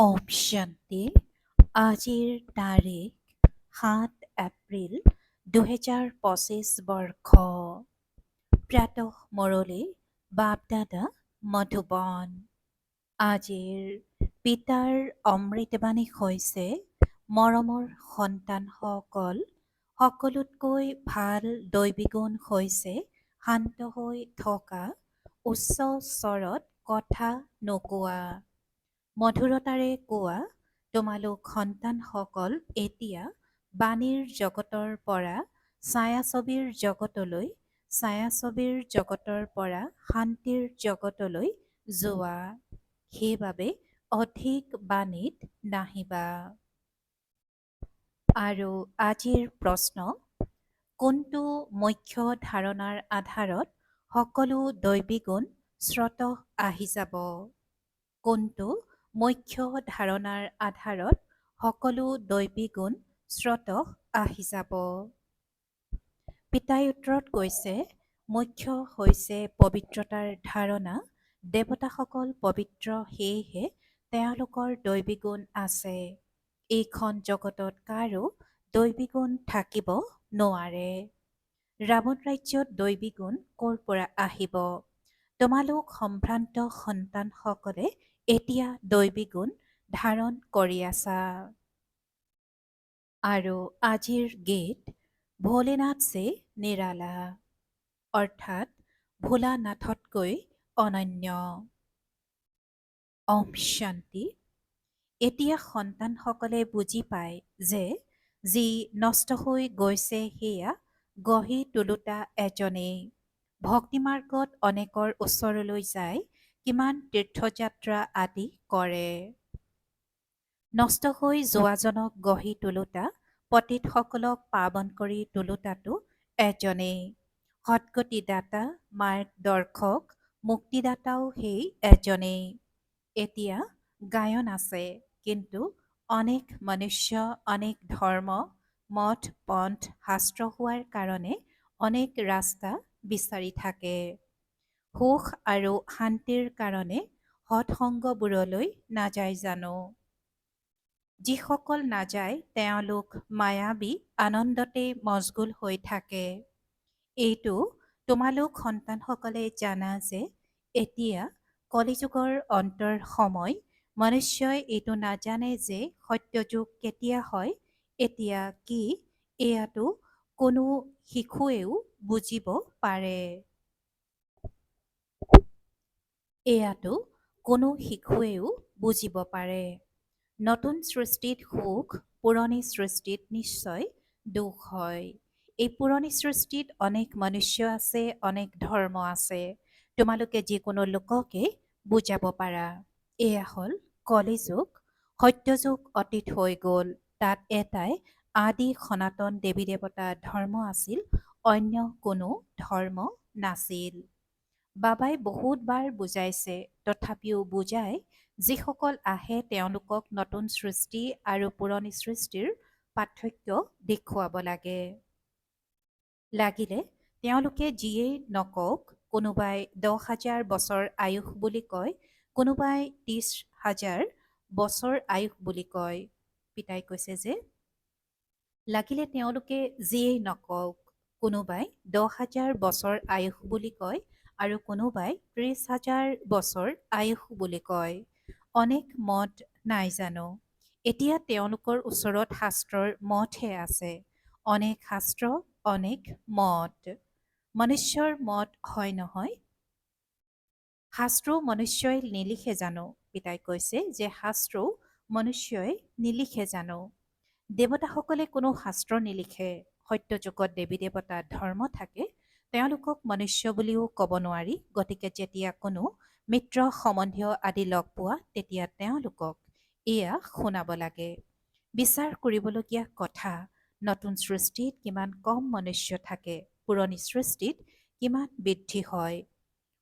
ওম শান্তি। আজিৰ তাৰিখ ৭ এপ্ৰিল ২০২৫ বৰ্ষ। প্ৰাতঃ মুৰলী বাপদাদা মধুবন। আজিৰ পিতাৰ অমৃতবাণী হৈছে, মৰমৰ সন্তানসকল, সকলোতকৈ ভাল দৈবিগুণ হৈছে শান্ত হৈ থকা, উচ্চ স্বৰত কথা নোকোৱা। মধুৰতাৰে কোৱা, তোমালোক সন্তানসকল এতিয়া বাণীৰ জগতৰ পৰা ছায়াছবিৰ জগতলৈ, ছায়াছবিৰ জগতৰ পৰা শান্তিৰ জগতলৈ যোৱা। সেইবাবে অধিক বাণীত নাহিবা। আৰু আজিৰ প্ৰশ্ন, কোনটো মুখ্য ধাৰণাৰ আধাৰত সকলো দৈবিগুণ স্ৰোতঃ আহি যাব? কোনটো মুখ্য ধাৰণাৰ আধাৰত সকলো দৈবিগুণ স্ৰোতঃ আহি যাব? পিতাই উত্তৰত কৈছে, মুখ্য হৈছে পবিত্ৰতাৰ ধাৰণা। দেৱতাসকল পবিত্ৰ, সেয়েহে তেওঁলোকৰ দৈবিগুণ আছে। এইখন জগতত কাৰো দৈবিগুণ থাকিব নোৱাৰে। ৰাৱণ ৰাজ্যত দৈবিগুণ ক'ৰ পৰা আহিব? তোমালোক সম্ভ্ৰান্ত সন্তানসকলে এতিয়া দৈবিগুণ ধাৰণ কৰি আছা। আৰু আজিৰ গীত ভোলেনাথ সে নিৰালা, অৰ্থাৎ ভোলানাথতকৈ অনন্য। ওম শান্তি। এতিয়া সন্তানসকলে বুজি পায় যে যি নষ্ট হৈ গৈছে সেয়া গঢ়ি তোলোতা এজনেই। ভক্তিমাৰ্গত অনেকৰ ওচৰলৈ যায়, কিমান তীৰ্থযাত্ৰা আদি কৰে। নষ্ট হৈ যোৱাজনক গঢ়ি তোলোতা, পতিতসকলক পাৱন কৰি তোলোতাটো এজনেই। সদ্গতিদাতা, মাৰ্গদৰ্শক, মুক্তিদাতাও সেই এজনেই। এতিয়া গায়ন আছে, কিন্তু অনেক মনুষ্য, অনেক ধৰ্ম, মঠ, পন্থ, শাস্ত্ৰ হোৱাৰ কাৰণে অনেক ৰাস্তা বিচাৰি থাকে। সুখ আৰু শান্তিৰ কাৰণে সৎসংগবোৰলৈ নাযায় জানো? যিসকল নাযায় তেওঁলোক মায়াবী আনন্দতে মচগুল হৈ থাকে। এইটো তোমালোক সন্তানসকলে জানা যে এতিয়া কলিযুগৰ অন্তৰ সময়। মনুষ্যই এইটো নাজানে যে সত্যযুগ কেতিয়া হয়, এতিয়া কি, এয়াটো কোনো শিশুৱেও বুজিব পাৰে। এয়াটো কোনো শিশুৱেও বুজিব পাৰে। নতুন সৃষ্টিত সুখ, পুৰণি সৃষ্টিত নিশ্চয় দুখ হয়। এই পুৰণি সৃষ্টিত অনেক মনুষ্য আছে, অনেক ধৰ্ম আছে। তোমালোকে যিকোনো লোককে বুজাব পাৰা। এয়া হ'ল কলিযুগ। সত্যযুগ অতীত হৈ গ'ল। তাত এটাই আদি সনাতন দেৱী দেৱতা ধৰ্ম আছিল, অন্য কোনো ধৰ্ম নাছিল। বাবাই বহুত বাৰ বুজাইছে, তথাপিও বুজাই, যিসকল আহে তেওঁলোকক নতুন সৃষ্টি আৰু পুৰণি সৃষ্টিৰ পাৰ্থক্য দেখুৱাব লাগে। লাগিলে তেওঁলোকে যিয়েই নকওক, কোনোবাই 10,000 বছৰ আয়ুস বুলি কয়, কোনোবাই 30,000 বছৰ আয়ুস বুলি কয়। পিতাই কৈছে যে লাগিলে তেওঁলোকে যিয়েই নকওক, কোনোবাই 10,000 বছৰ আয়ুস বুলি কয় আৰু কোনোবাই 30,000 বছৰ আয়ুস বুলি কয়। অনেক মত নাই জানো? এতিয়া তেওঁলোকৰ ওচৰত শাস্ত্ৰৰ মতহে আছে। অনেক শাস্ত্ৰ, অনেক মত। মনুষ্যৰ মত হয় নহয়? শাস্ত্ৰও মনুষ্যই নিলিখে জানো? পিতাই কৈছে যে শাস্ত্ৰও মনুষ্যই নিলিখে জানো? দেৱতাসকলে কোনো শাস্ত্ৰ নিলিখে। সত্যযুগত দেৱী দেৱতা ধৰ্ম থাকে, তেওঁলোকক মনুষ্য বুলিও ক'ব নোৱাৰি। গতিকে যেতিয়া কোনো মিত্ৰ সম্বন্ধীয় আদি লগ পোৱা, তেতিয়া তেওঁলোকক এয়া শুনাব লাগে। বিচাৰ কৰিবলগীয়া কথা, নতুন সৃষ্টিত কিমান কম মনুষ্য থাকে, পুৰণি সৃষ্টিত কিমান বৃদ্ধি হয়।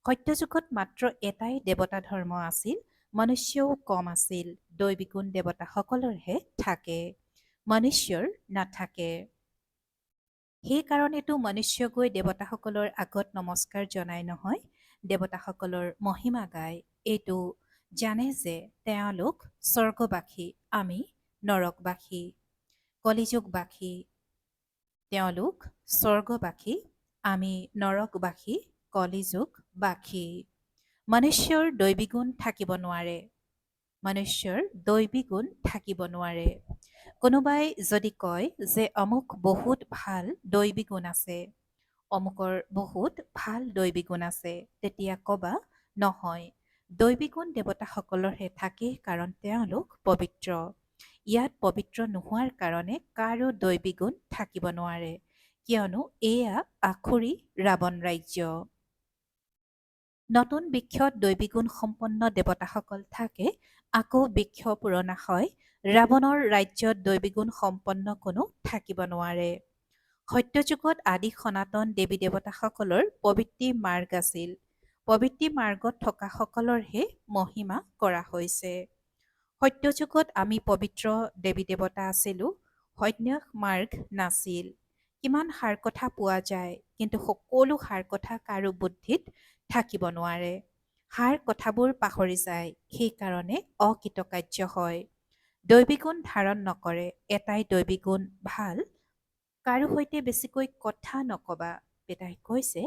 সত্যযুগত মাত্ৰ এটাই দেৱতা ধৰ্ম আছিল, মনুষ্যও কম আছিল। দৈবিগুণ দেৱতাসকলৰহে থাকে, মনুষ্যৰ নাথাকে। সেইকাৰণেতো মনুষ্য গৈ দেৱতাসকলৰ আগত নমস্কাৰ জনাই নহয়, দেৱতাসকলৰ মহিমা গায়। এইটো জানে যে তেওঁলোক স্বৰ্গবাসী, আমি নৰকবাসী। কলিযুগবাসী, তেওঁলোক স্বৰ্গবাসী, আমি নৰকবাসী, কলিযুগবাসী। মনুষ্যৰ দৈবিক গুণ থাকিব নোৱাৰে। মনুষ্যৰ দৈবিক গুণ থাকিব নোৱাৰে। কোনোবাই যদি কয় যে অমুক বহুত ভাল দৈবিক গুণ আছে, অমুকৰ বহুত ভাল দৈবিক গুণ আছে, তেতিয়া কবা নহয়, দৈবিক গুণ দেৱতাসকলৰহে থাকে, কাৰণ তেওঁলোক পবিত্ৰ। ইয়াত পবিত্ৰ নোহোৱাৰ কাৰণে কাৰো দৈবিক গুণ থাকিব নোৱাৰে, কিয়নো এয়া আখৰি ৰাৱণ ৰাজ্য। নতুন বৃক্ষত দৈবিক গুণ সম্পন্ন দেৱতাসকল থাকে, আকৌ বৃক্ষ পুৰণা হয়। ৰাৱণৰ ৰাজ্যত দৈবিক গুণ সম্পন্ন কোনো থাকিব নোৱাৰে। সত্যযুগত আদি সনাতন দেৱী দেৱতাসকলৰ পবিত্ৰী মাৰ্গ আছিল। পবিত্ৰী মাৰ্গত থকা সকলৰহে মহিমা কৰা হৈছে। সত্যযুগত আমি পবিত্ৰ দেৱী দেৱতা আছিলোঁ, সন্ন্যাস মাৰ্গ নাছিল। কিমান সাৰ কথা পোৱা যায়, কিন্তু সকলো সাৰ কথা কাৰো বুদ্ধিত থাকিব নোৱাৰে। সাৰ কথাবোৰ পাহৰি যায়, সেইকাৰণে অকৃতকাৰ্য হয়। দৈবিক গুণ ধাৰণ নকৰে। এটাই দৈবিক গুণ ভাল, কাৰো সৈতে বেছিকৈ কথা নকবা। পিতাই কৈছে,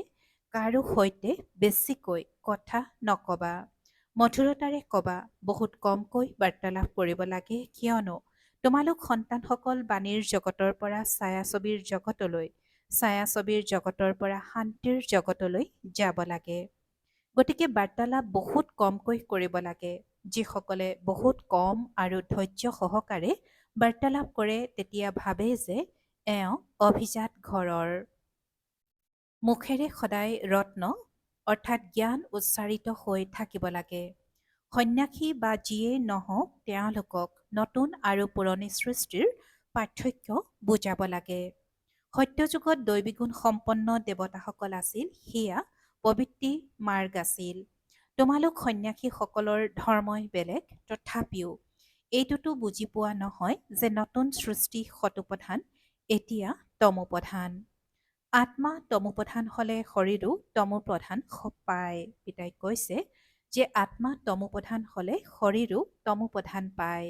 কাৰো সৈতে বেছিকৈ কথা নকবা। মধুৰতাৰে কবা, বহুত কমকৈ বাৰ্তালাপ কৰিব লাগে, কিয়নো তোমালোক সন্তানসকল বাণীৰ জগতৰ পৰা ছায়াছবিৰ জগতলৈ, ছায়াছবিৰ জগতৰ পৰা শান্তিৰ জগতলৈ যাব লাগে। গতিকে বাৰ্তালাপ বহুত কমকৈ কৰিব লাগে। যিসকলে বহুত কম আৰু ধৈৰ্য সহকাৰে বাৰ্তালাপ কৰে, তেতিয়া ভাবে যে এওঁ অভিজাত ঘৰৰ। মুখেৰে সদায় ৰত্ন অৰ্থাৎ জ্ঞান উচ্চাৰিত হৈ থাকিব লাগে। সন্ন্যাসী বা যিয়েই নহওক, তেওঁলোকক নতুন আৰু পুৰণি সৃষ্টিৰ পাৰ্থক্য বুজাব লাগে। সত্যযুগত দৈবিক গুণ সম্পন্ন দেৱতাসকল আছিল, সেয়া পবিত্ৰী মাৰ্গ আছিল। তোমালোক সন্ন্যাসীসকলৰ ধৰ্মই বেলেগ, তথাপিও এইটোতো বুজি পোৱা নহয় যে নতুন সৃষ্টি সতোপ্ৰধান, এতিয়া তমোপ্ৰধান। আত্মা তমোপ্ৰধান হলে শৰীৰো তমোপ্ৰধান পায়। পিতাই কৈছে যে আত্মা তমোপ্ৰধান হলে শৰীৰো তমোপ্ৰধান পায়।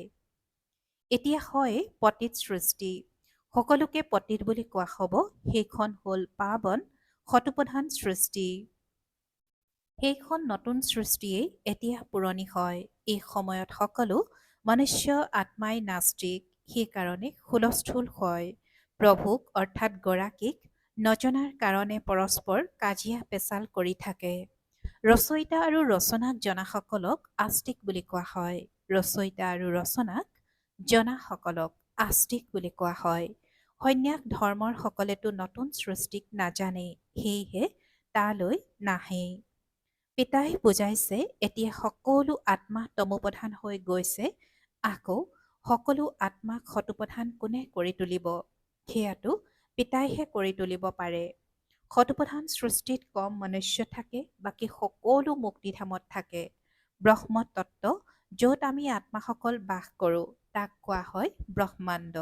এতিয়া হয় পতিত সৃষ্টি, সকলোকে পতিত বুলি কোৱা হ'ব, সেইখন হ'ল পাৱন সতোপ্ৰধান সৃষ্টি। সেইখন নতুন সৃষ্টিয়েই এতিয়া পুৰণি হয়। এই সময়ত সকলো মনুষ্য আত্মাই নাস্তিক, সেইকাৰণে হুলস্থুল হয়। প্ৰভুক অৰ্থাৎ গৰাকীক নজনাৰ কাৰণে পৰস্পৰ কাজিয়া পেচাল কৰি থাকে। ৰচয়িতা আৰু ৰচনাক জনাসকলক আস্তিক বুলি কোৱা হয়। ৰচয়িতা আৰু ৰচনাক জনাসকলক আস্তিক বুলি কোৱা হয়। সন্ন্যাস ধৰ্মৰ সকলেতো নতুন সৃষ্টিক নাজানেই, সেয়েহে তালৈ নাহেই। পিতাই বুজাইছে, এতিয়া সকলো আত্মা তমোপ্ৰধান হৈ গৈছে, আকৌ সকলো আত্মাক সতোপ্ৰধান কোনে কৰি তুলিব? সেয়াটো পিতাইহে কৰি তুলিব পাৰে। সতোপ্ৰধান সৃষ্টিত কম মনুষ্য থাকে, বাকী সকলো মুক্তিধামত থাকে। ব্ৰহ্মতত্ত্ব, য'ত আমি আত্মাসকল বাস কৰোঁ, তাক কোৱা হয় ব্ৰহ্মাণ্ড।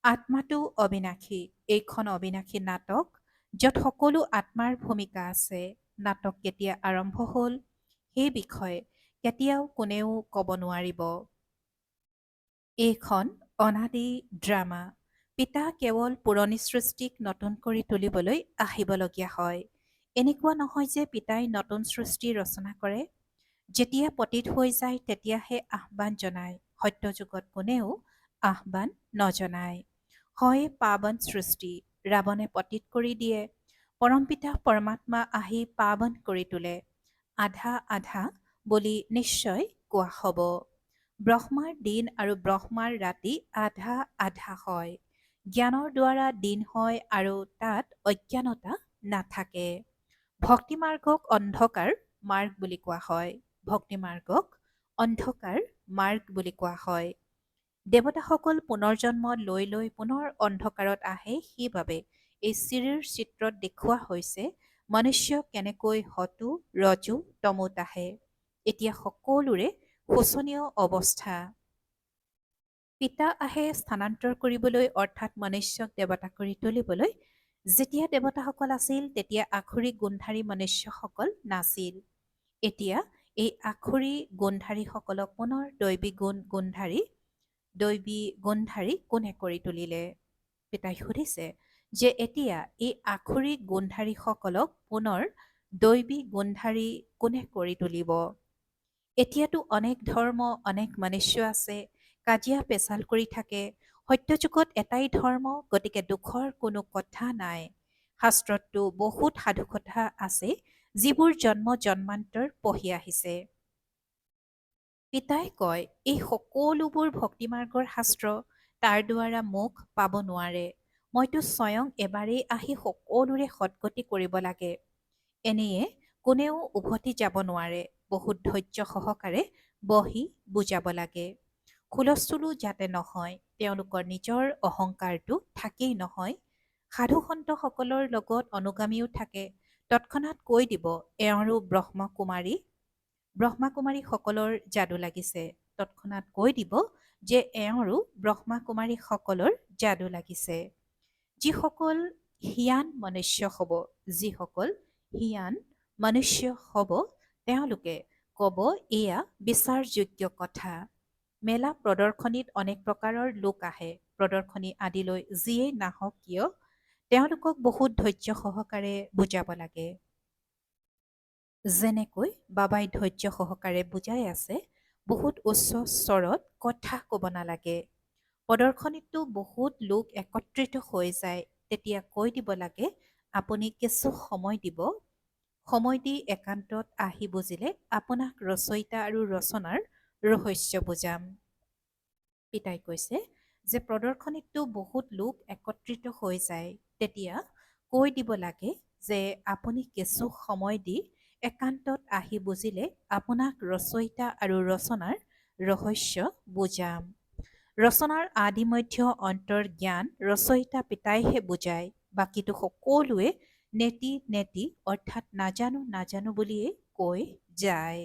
আত্মাটো অবিনাশী। এইখন অবিনাশী নাটক, য'ত সকলো আত্মাৰ ভূমিকা আছে। নাটক কেতিয়া আৰম্ভ হ'ল, সেই বিষয়ে কেতিয়াও কোনেও ক'ব নোৱাৰিব। এইখন অনাদি ড্ৰামা। পিতা কেৱল পুৰণি সৃষ্টিক নতুন কৰি তুলিবলৈ আহিবলগীয়া হয়। এনেকুৱা নহয় যে পিতাই নতুন সৃষ্টি ৰচনা কৰে। যেতিয়া পতিত হৈ যায়, তেতিয়াহে আহ্বান জনায়। সত্যযুগত কোনেও আহ্বান নজনায়। হয় পাৱন সৃষ্টি, ৰাৱণে পতিত কৰি দিয়ে, পৰমপিতা পৰমাত্মা আহি পাৱন কৰি তোলে। আধা আধা বুলি নিশ্চয় কোৱা হ'ব। ব্ৰহ্মাৰ দিন আৰু ব্ৰহ্মাৰ ৰাতি আধা আধা হয়। জ্ঞানৰ দ্বাৰা দিন হয় আৰু তাত অজ্ঞানতা নাথাকে। ভক্তি মাৰ্গক অন্ধকাৰ মাৰ্গ বুলি কোৱা হয়। ভক্তি মাৰ্গক অন্ধকাৰ মাৰ্গ বুলি কোৱা হয়। দেৱতাসকল পুনৰ্জন্ম লৈ লৈ পুনৰ অন্ধকাৰত আহে, সেইবাবে এই চিৰিৰ চিত্ৰত দেখুওৱা হৈছে মনুষ্য কেনেকৈ হতু ৰজু তমোত আহে। এতিয়া সকলোৰে শোচনীয় অৱস্থা। পিতা আহে স্থানান্তৰ কৰিবলৈ, অৰ্থাৎ মনুষ্যক দেৱতা কৰি তুলিবলৈ। যেতিয়া দেৱতাসকল আছিল, তেতিয়া আখৰিক গুণধাৰী মনুষ্যসকল নাছিল। এতিয়া এই আখৰি গুণধাৰীসকলক পুনৰ দৈবী গুণধাৰী কোনে কৰি তুলিলে? পিতাই সুধিছে যে এতিয়া এই আখৰি গুণধাৰীসকলক পুনৰ দৈবী গুণধাৰী কোনে কৰি তুলিব? এতিয়াতো অনেক ধৰ্ম, অনেক মনুষ্য আছে, কাজিয়া পেচাল কৰি থাকে। সত্যযুগত এটাই ধৰ্ম, গতিকে দুখৰ কোনো কথা নাই। শাস্ত্ৰততো বহুত সাধুকথা আছে, যিবোৰ জন্ম জন্মান্তৰ পঢ়ি আহিছে। পিতাই কয়, এই সকলোবোৰ ভক্তিমাৰ্গৰ শাস্ত্ৰ, তাৰ দ্বাৰা মোক পাব নোৱাৰে। মইতো স্বয়ং এবাৰেই আহি সকলোৰে সদ্গতি কৰিব লাগে। এনেয়ে কোনেও উভতি যাব নোৱাৰে। বহুত ধৈৰ্য সহকাৰে বহি বুজাব লাগে। হুলস্থুলো যাতে নহয়, তেওঁলোকৰ নিজৰ অহংকাৰটো থাকেই নহয়। সাধু সন্তসকলৰ লগত অনুগামীও থাকে। তৎক্ষণাৎ কৈ দিব এওঁৰো ব্ৰহ্মাকুমাৰীসকলৰ যাদু লাগিছে। তৎক্ষণাৎ কৈ দিব যে এওঁৰো ব্ৰহ্মাকুমাৰীসকলৰ যাদু লাগিছে। যিসকল হিয়ান মনুষ্য হ'ব, তেওঁলোকে ক'ব এয়া বিচাৰযোগ্য কথা। মেলা প্ৰদৰ্শনীত অনেক প্ৰকাৰৰ লোক আহে। প্ৰদৰ্শনী আদিলৈ যিয়েই নাহক কিয়, তেওঁলোকক বহুত ধৈৰ্য সহকাৰে বুজাব লাগে। যেনেকৈ বাবাই ধৈৰ্য সহকাৰে বুজাই আছে, বহুত উচ্চ স্বৰত কথা ক'ব নালাগে। প্ৰদৰ্শনীততো বহুত লোক একত্ৰিত হৈ যায়, তেতিয়া কৈ দিব লাগে আপুনি কিছু সময় দিব। সময় দি একান্তত আহি বুজিলে আপোনাক ৰচয়িতা আৰু ৰচনাৰ ৰহস্য বুজাম। পিতাই কৈছে যে প্ৰদৰ্শনীততো বহুত লোক একত্ৰিত হৈ যায়, তেতিয়া কৈ দিব লাগে যে আপুনি কিছু সময় দি একান্তত আহি বুজিলে আপোনাক ৰচয়িতা আৰু ৰচনাৰ ৰহস্য বুজাম। ৰচনাৰ আদি মধ্য অন্তৰ জ্ঞান ৰচয়িতা পিতাইহে বুজায়। বাকীটো সকলোৱে নেতি অৰ্থাৎ নাজানো বুলিয়ে কৈ যায়।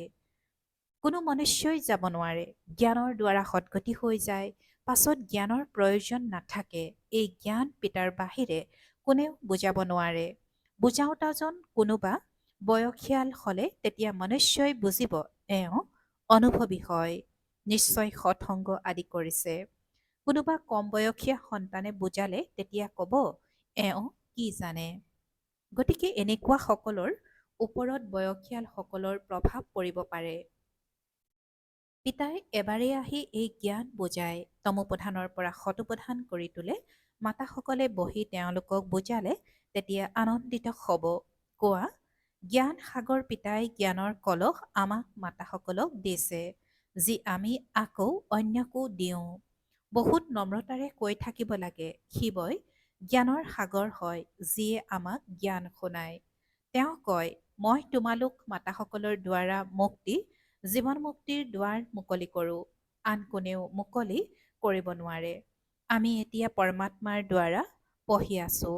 কোনো মনুষ্যই যাব নোৱাৰে। জ্ঞানৰ দ্বাৰা সদ্গতি হৈ যায়। পাছত জ্ঞানৰ প্ৰয়োজন নাথাকে। এই জ্ঞান পিতাৰ বাহিৰে কোনেও বুজাব নোৱাৰে। বুজাওতাজন কোনোবা বয়সীয়াল হলে তেতিয়া মনুষ্যই বুজিব এওঁ অনুভৱী হয়, নিশ্চয় সৎসংগ আদি কৰিছে। কোনোবা কম বয়সীয়া সন্তানে বুজালে তেতিয়া কব এওঁ কি জানে। গতিকে এনেকুৱা সকলৰ ওপৰত বয়সীয়াল সকলৰ প্ৰভাৱ পৰিব পাৰে। পিতাই এবাৰেই আহি এই জ্ঞান বুজাই তমোপ্ৰধানৰ পৰা সতোপ্ৰধান কৰি তোলে। মাতাসকলে বহি তেওঁলোকক বুজালে তেতিয়া আনন্দিত হ'ব। কোৱা জ্ঞান সাগৰ পিতাই জ্ঞানৰ কলহ আমাক মাতাসকলক দিছে, যি আমি আকৌ অন্যকো দিওঁ। বহুত নম্ৰতাৰে কৈ থাকিব লাগে, শিৱই জ্ঞানৰ সাগৰ হয়, যিয়ে আমাক জ্ঞান শুনায়। তেওঁ কয় মই তোমালোক মাতাসকলৰ দ্বাৰা জীৱন মুক্তিৰ দুৱাৰ মুকলি কৰোঁ। আন কোনেও মুকলি কৰিব নোৱাৰে। আমি এতিয়া পৰমাত্মাৰ দ্বাৰা পঢ়ি আছো।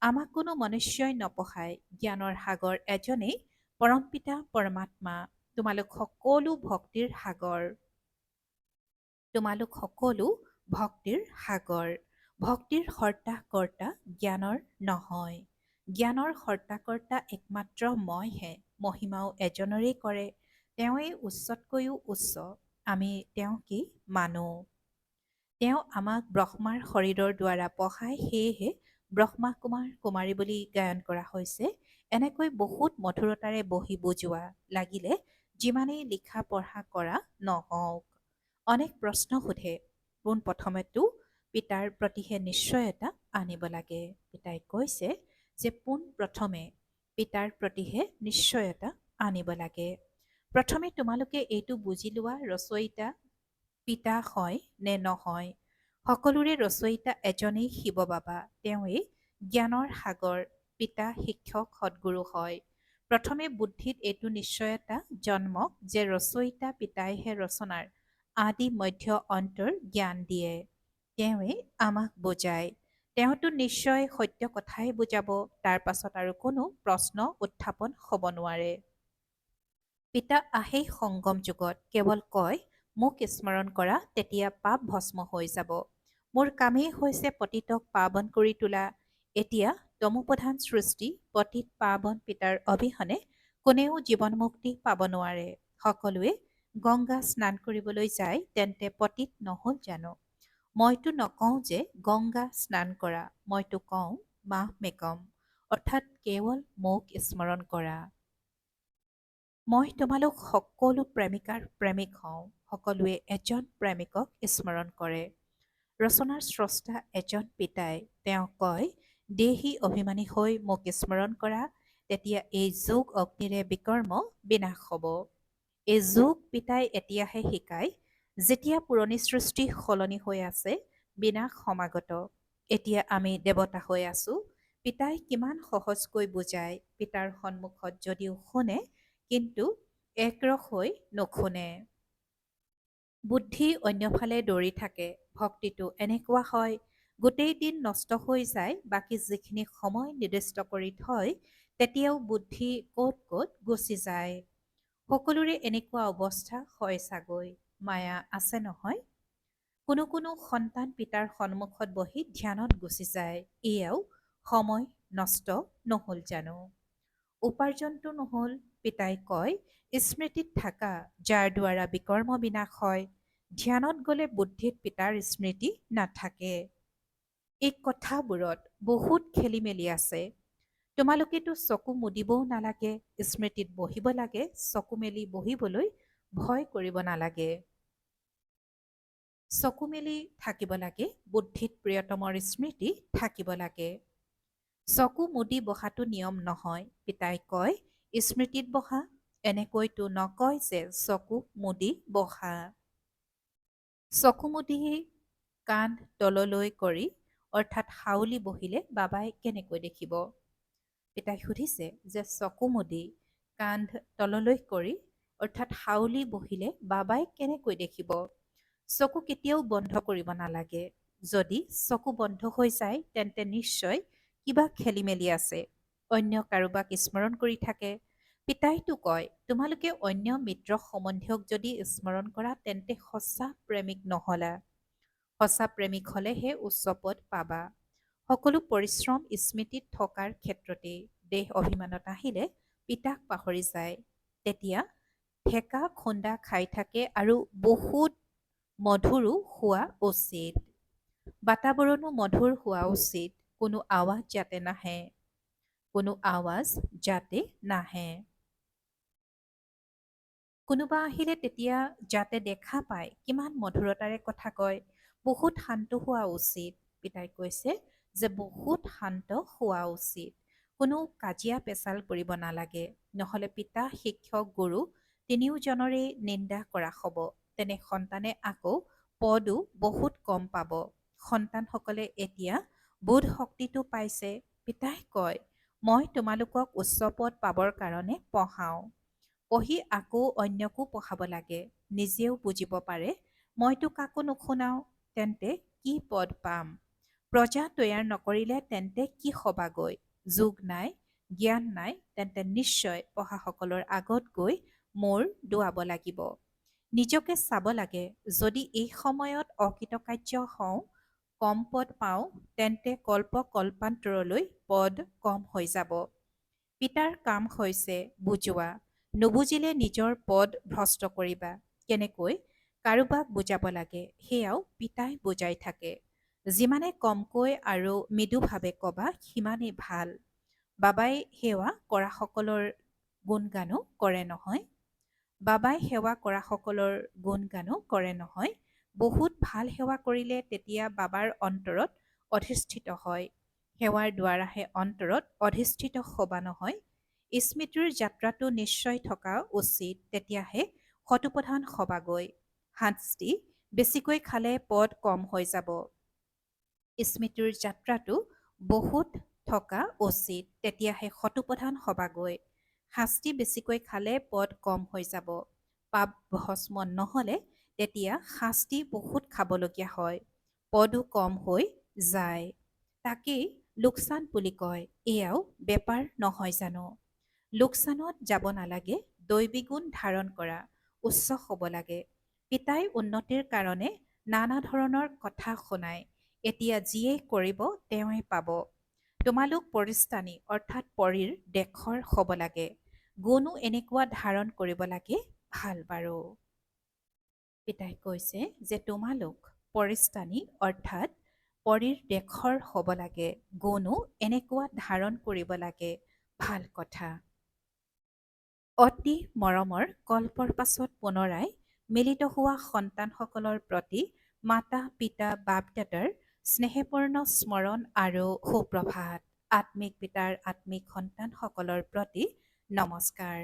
আমাক কোনো মনুষ্যই নপঢ়ায়। জ্ঞানৰ সাগৰ এজনেই পৰমপিতা পৰমাত্মা। তোমালোক সকলো ভক্তিৰ সাগৰ। ভক্তিৰ হৰ্তা কৰ্তা জ্ঞানৰ নহয়। জ্ঞানৰ হৰ্তা কৰ্তা একমাত্ৰ মইহে। মহিমাও এজনৰেই কৰে, তেওঁৱেই উচ্চতকৈও উচ্চ। আমি তেওঁকেই মানো। তেওঁ আমাক ব্ৰহ্মাৰ শৰীৰৰ দ্বাৰা পঢ়ায়, সেয়েহে ব্ৰহ্মা কুমাৰী বুলি গায়ন কৰা হৈছে। এনেকৈ বহুত মধুৰতাৰে বহি বুজোৱা, লাগিলে যিমানেই লিখা পঢ়া কৰা নহওক। অনেক প্ৰশ্ন সোধে, পোনপ্ৰথমেতো পিতাৰ প্ৰতিহে নিশ্চয়তা আনিব লাগে। পিতাই কৈছে যে পোনপ্ৰথমে পিতাৰ প্ৰতিহে নিশ্চয়তা আনিব লাগে। প্ৰথমে তোমালোকে এইটো বুজি লোৱা ৰচয়িতা পিতা হয় নে নহয়। সকলোৰে ৰচয়িতা এজনেই শিৱ বাবা। তেওঁৱেই জ্ঞানৰ সাগৰ, পিতা শিক্ষক সদ্গুৰু হয়। প্ৰথমে বুদ্ধিত এইটো নিশ্চয়তা জন্মক যে ৰচয়িতা পিতাইহে ৰচনাৰ আদি মধ্য অন্তৰ জ্ঞান দিয়ে। তেওঁৱেই আমাক বুজায়। তেওঁতো নিশ্চয় সত্য কথাই বুজাব, তাৰ পাছত আৰু কোনো প্ৰশ্ন উত্থাপন হ'ব নোৱাৰে। পিতা আহেই সংগম যুগত, কেৱল কয় মোক স্মৰণ কৰা, তেতিয়া পাপ ভস্ম হৈ যাব। মোৰ কামেই হৈছে পতিতক পাৱন কৰি তোলা। এতিয়া তমোপ্ৰধান সৃষ্টি পতিত পাৱন পিতাৰ অবিহনে কোনেও জীৱন মুক্তি পাব নোৱাৰে। সকলোৱে গংগা স্নান কৰিবলৈ যায় তেন্তে পতিত নহ'ল জানো? মইতো নকওঁ যে গংগা স্নান কৰা, মইতো কওঁ মাহ মেকম, অৰ্থাৎ কেৱল মোক স্মৰণ কৰা। মই তোমালোক সকলো প্ৰেমিকাৰ প্ৰেমিক হওঁ। সকলোৱে এজন প্ৰেমিকক স্মৰণ কৰে। ৰচনাৰ স্ৰষ্টা এজন পিতাই। তেওঁ কয়, দেহি অভিমানী হৈ মোক স্মৰণ কৰা, তেতিয়া এই যোগ অগ্নিৰে বিকৰ্ম বিনাশ হ'ব। এই যোগ পিতাই এতিয়াহে শিকায়, যেতিয়া পুৰণি সৃষ্টি সলনি হৈ আছে, বিনাশ সমাগত। এতিয়া আমি দেৱতা হৈ আছো। পিতাই কিমান সহজকৈ বুজায়, পিতাৰ সন্মুখত যদিও শুনে, কিন্তু একৰস হৈ নুশুনে। বুদ্ধি অন্যফালে দৌৰি থাকে। ভক্তিটো এনেকুৱা হয়, গোটেই দিন নষ্ট হৈ যায়, বাকী যিখিনি সময় নিৰ্দিষ্ট কৰি থয়, তেতিয়াও বুদ্ধি ক'ত ক'ত গুচি যায়। সকলোৰে এনেকুৱা অৱস্থা হয় চাগৈ। মায়া আছে নহয়? কোনো কোনো সন্তান পিতাৰ সন্মুখত বহি ধ্যানত গুচি যায়। এয়াও সময় নষ্ট নহ'ল জানো? উপাৰ্জনটো নহ'ল? পিতাই কয়, স্মৃতিত থাকা, যাৰ দ্বাৰা বিকৰ্ম বিনাশ হয়। ধ্যানত গ'লে বুদ্ধিত পিতাৰ স্মৃতি নাথাকে। এই কথাবোৰত বহুত খেলি মেলি আছে। তোমালোকেতো চকু মুদিবও নালাগে, স্মৃতিত বহিব লাগে, চকু মেলি বহিবলৈ ভয় কৰিব নালাগে। চকু মেলি থাকিব লাগে, বুদ্ধিত প্ৰিয়তমৰ স্মৃতি থাকিব লাগে। চকু মুদি বহাটো নিয়ম নহয়। পিতাই কয়, স্মৃতিত বহা, এনেকৈতো নকয় যে চকু মুদি বহা। চকু মুদি কান্ধ তললৈ কৰি, অৰ্থাৎ হাউলি বহিলে বাবাই কেনেকৈ দেখিব? পিতাই সুধিছে যে চকু মুদি কান্ধ তললৈ কৰি, অৰ্থাৎ হাউলি বহিলে বাবাই কেনেকৈ দেখিব? চকু কেতিয়াও বন্ধ কৰিব নালাগে। যদি চকু বন্ধ হৈ যায়, তেন্তে নিশ্চয় কিবা খেলি মেলি আছে। অন্য কাৰোবাক স্মৰণ কৰি থাকে। পিতাইতো কয়, তোমালোকে অন্য মিত্ৰ সম্বন্ধীয়ক যদি স্মৰণ কৰা, তেন্তে সঁচা প্ৰেমিক নহলা। সঁচা প্ৰেমিক হলেহে উচ্চ পদ পাবা। সকলো পৰিশ্ৰম স্মৃতিত থকাৰ ক্ষেত্ৰতেই। দেহ অভিমানত আহিলে পিতাক পাহৰি যায়। তেতিয়া ঠেকা খুন্দা খাই থাকে আৰু বহুত মধুৰো হোৱা উচিত। বাতাবৰণো মধুৰ হোৱা উচিত। কোনো আৱাজ যাতে নাহে। কোনো আৱাজ যাতে নাহে। কোনোবা আহিলে তেতিয়া যাতে দেখা পায় কিমান মধুৰতাৰে কথা কয়। বহুত শান্ত হোৱা উচিত। পিতাই কৈছে যে বহুত শান্ত হোৱা উচিত। কোনো কাজিয়া পেচাল কৰিব নালাগে। নহলে পিতা, শিক্ষক, গুৰু তিনিওজনৰে নিন্দা কৰা হ'ব। তেনে সন্তানে আকৌ পদো বহুত কম পাব। সন্তানসকলে এতিয়া বোধ শক্তিটো পাইছে। পিতাই কয়, মই তোমালোকক উচ্চ পদ পাবৰ কাৰণে পঢ়াওঁ। পঢ়ি আকৌ অন্যকো পঢ়াব লাগে। নিজেও বুজিব পাৰে, মইতো কাকো নুশুনাওঁ, তেন্তে কি পদ পাম? প্ৰজা তৈয়াৰ নকৰিলে তেন্তে কি হবাগৈ? যোগ নাই, জ্ঞান নাই, তেন্তে নিশ্চয় পঢ়াসকলৰ আগত গৈ মূৰ দোৱাব লাগিব। নিজকে চাব লাগে। যদি এই সময়ত অকৃতকাৰ্য হওঁ, কম পদ পাওঁ, তেন্তে কল্প কল্পান্তৰলৈ পদ কম হৈ যাব। পিতাৰ কাম হৈছে বুজোৱা। নুবুজিলে নিজৰ পদ ভ্ৰষ্ট কৰিবা। কেনেকৈ কাৰোবাক বুজাব লাগে, সেয়াও পিতাই বুজাই থাকে। যিমানে কমকৈ আৰু মৃদুভাৱে কবা, সিমানেই ভাল। বাবাই সেৱা কৰাসকলৰ গুণগানো কৰে নহয়। বাবাই সেৱা কৰাসকলৰ গুণগানো কৰে নহয়। বহুত ভাল সেৱা কৰিলে তেতিয়া বাবাৰ অন্তৰত অধিষ্ঠিত হয়। সেৱাৰ দ্বাৰাহে অন্তৰত অধিষ্ঠিত হবা নহয়। স্মৃতিৰ যাত্ৰাটো নিশ্চয় থকা উচিত, তেতিয়াহে শতপ্ৰধান হবাগৈ। শাস্তি বেছিকৈ খালে পদ কম হৈ যাব। স্মৃতিৰ যাত্ৰাটো বহুত থকা উচিত, তেতিয়াহে শতপ্ৰধান হবাগৈ। শাস্তি বেছিকৈ খালে পদ কম হৈ যাব। পাপ ভস্ম নহলে তেতিয়া শাস্তি বহুত খাবলগীয়া হয়, পদো কম হৈ যায়। তাকেই লোকচান বুলি কয়। এয়াও বেপাৰ নহয় জানো? লোকচানত যাব নালাগে। দৈবীগুণ ধাৰণ কৰা, উচ্চ হ'ব লাগে। পিতাই উন্নতিৰ কাৰণে নানা ধৰণৰ কথা শুনায়। এতিয়া যিয়েই কৰিব তেওঁৱে পাব। তোমালোক পৰিস্থানী, অৰ্থাৎ পৰীৰ দেশৰ হ'ব লাগে। গুণো এনেকুৱা ধাৰণ কৰিব লাগে, ভাল বাৰু। পিতাই কৈছে যে তোমালোক পৰিস্থানী অৰ্থাৎ পৰীৰ দেশৰ হ'ব লাগে, গনো এনেকুৱা ধাৰণ কৰিব লাগে। ভাল কথা। অতি মৰমৰ কল্পৰ পাছত পুনৰাই মিলিত হোৱা সন্তানসকলৰ প্ৰতি মাতা পিতা বাপ দেউতাৰ স্নেহপূৰ্ণ স্মৰণ আৰু সুপ্ৰভাত। আত্মিক পিতাৰ আত্মিক সন্তানসকলৰ প্ৰতি নমস্কাৰ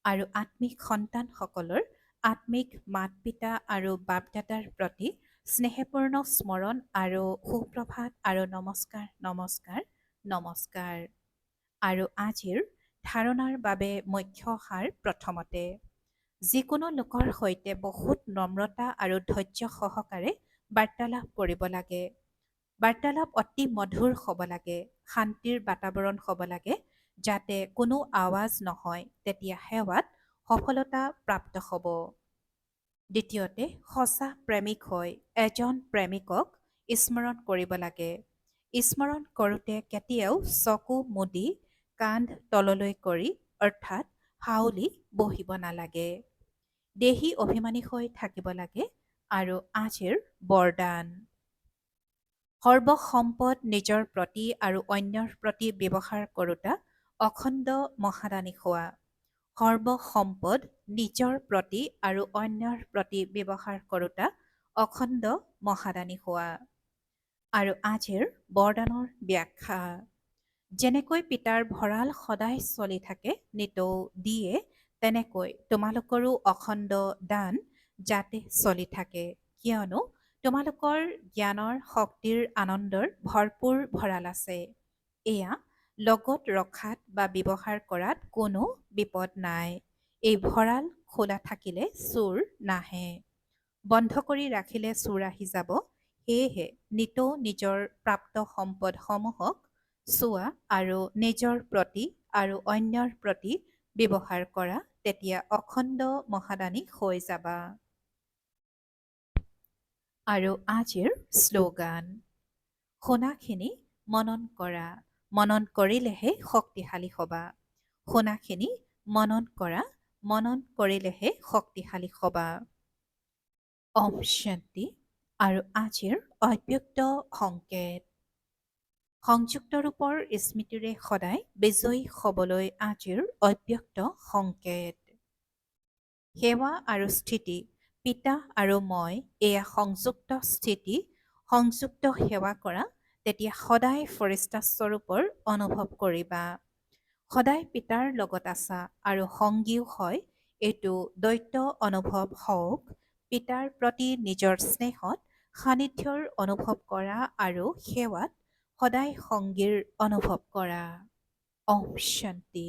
আৰু আত্মিক সন্তানসকলৰ আত্মিক মাত পিতা আৰু বাপ দাদাৰ প্ৰতি স্নেহপূৰ্ণ স্মৰণ আৰু সুপ্ৰভাত আৰু নমস্কাৰ নমস্কাৰ নমস্কাৰ। আৰু আজিৰ ধাৰণাৰ বাবে মুখ্য সাৰ প্ৰথমতে যিকোনো লোকৰ সৈতে বহুত নম্ৰতা আৰু ধৈৰ্য সহকাৰে বাৰ্তালাপ কৰিব লাগে। বাৰ্তালাপ অতি মধুৰ হ'ব লাগে, শান্তিৰ বাতাবৰণ হ'ব লাগে, যাতে কোনো আৱাজ নহয়, তেতিয়া সেৱাত সফলতা প্ৰাপ্ত হ'ব। দ্বিতীয়তে সঁচা প্ৰেমিক হৈ এজন প্ৰেমিকক স্মৰণ কৰিব লাগে। স্মৰণ কৰোঁতে কেতিয়াও চকু মুদি কান্ধ তললৈ কৰি অৰ্থাৎ হাউলি বহিব নালাগে। দেহী অভিমানী হৈ থাকিব লাগে। আৰু আজিৰ বৰদান সৰ্বসম্পদ নিজৰ প্ৰতি আৰু অন্যৰ প্ৰতি ব্যৱহাৰ কৰোঁতা অখণ্ড মহাদানী হোৱা। সৰ্বসম্পদ নিজৰ প্ৰতি আৰু অন্যৰ প্ৰতি ব্যৱহাৰ কৰোঁতা অখণ্ড মহাদানী হোৱা। আৰু আজিৰ বৰদানৰ ব্যাখ্যা যেনেকৈ পিতাৰ ভঁৰাল সদায় চলি থাকে নিতৌ দিয়ে, তেনেকৈ তোমালোকৰো অখণ্ড দান যাতে চলি থাকে, কিয়নো তোমালোকৰ জ্ঞানৰ শক্তিৰ আনন্দৰ ভৰপূৰ ভঁৰাল আছে। এয়া লগত ৰখাত বা ব্যৱহাৰ কৰাত কোনো বিপদ নাই। এই ভঁৰাল খোলা থাকিলে চোৰ নাহে, বন্ধ কৰি ৰাখিলে চোৰ আহি যাব। সেয়েহে নিতৌ নিজৰ প্ৰাপ্ত সম্পদসমূহক চোৱা আৰু নিজৰ প্ৰতি আৰু অন্যৰ প্ৰতি ব্যৱহাৰ কৰা, তেতিয়া অখণ্ড মহাদানী হৈ যাবা। আৰু আজিৰ শ্লোগান শুনাখিনি মনন কৰা, মনন কৰিলেহে শক্তিশালী হ'বা। শুনাখিনি মনন কৰা, মনন কৰিলেহে শক্তিশালী হ'বা। ওম শান্তি। আৰু আজিৰ অব্যক্ত সংকেত সংযুক্ত ৰূপৰ স্মৃতিৰে সদায় বিজয়ী হ'বলৈ আজিৰ অব্যক্ত সংকেত সেৱা আৰু স্থিতি পিতা আৰু মই এয়া সংযুক্ত স্থিতি, সংযুক্ত সেৱা কৰা, তেতিয়া সদায় ফৰিষ্টা স্বৰূপৰ অনুভৱ কৰিবা। সদায় পিতাৰ লগত আছা আৰু সংগীও হয়, এইটো দ্বৈত অনুভৱ হওক। পিতাৰ প্ৰতি নিজৰ স্নেহত সান্নিধ্যৰ অনুভৱ কৰা আৰু সেৱাত সদায় সংগীৰ অনুভৱ কৰা। ওম শান্তি।